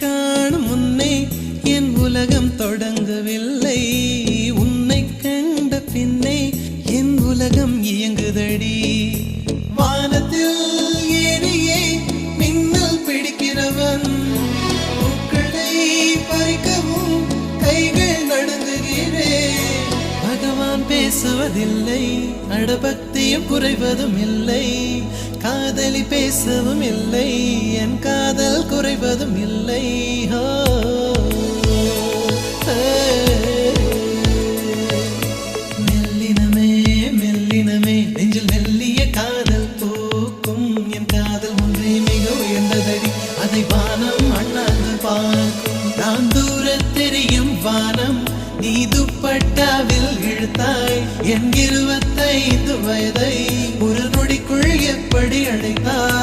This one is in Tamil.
காணும் முன்னே என் உலகம் தொடங்கவில்லை. உன்னை கண்ட பின்னே என் உலகம் இயங்குதடி. வானத்தில் ஏறியே மின்னல் பிடிக்கிறவன் பூக்களை பறிக்கவும் கைகள் நடுங்குகிறேன். பகவான் பேசுவதில்லை, அடபக்தியும் குறைவதும் இல்லை. காதலி பேசவும் இல்லை, என் காதல் குறைவதும் இல்லை. மெல்லினமே மெல்லினமே நெஞ்சில் மெல்லிய காதல் பூக்கும். என் காதல் ஒன்றே மிக உயர்ந்ததடி, அதை வானம் அண்ணாந்து பார்க்கும். நான் தூர தெரியும் வானம், நீ துப்பட்டாவில் இழுத்தாய் என் 25 வயதை ஒரு நொடிக்குள் எப்படி அழைத்தாய்?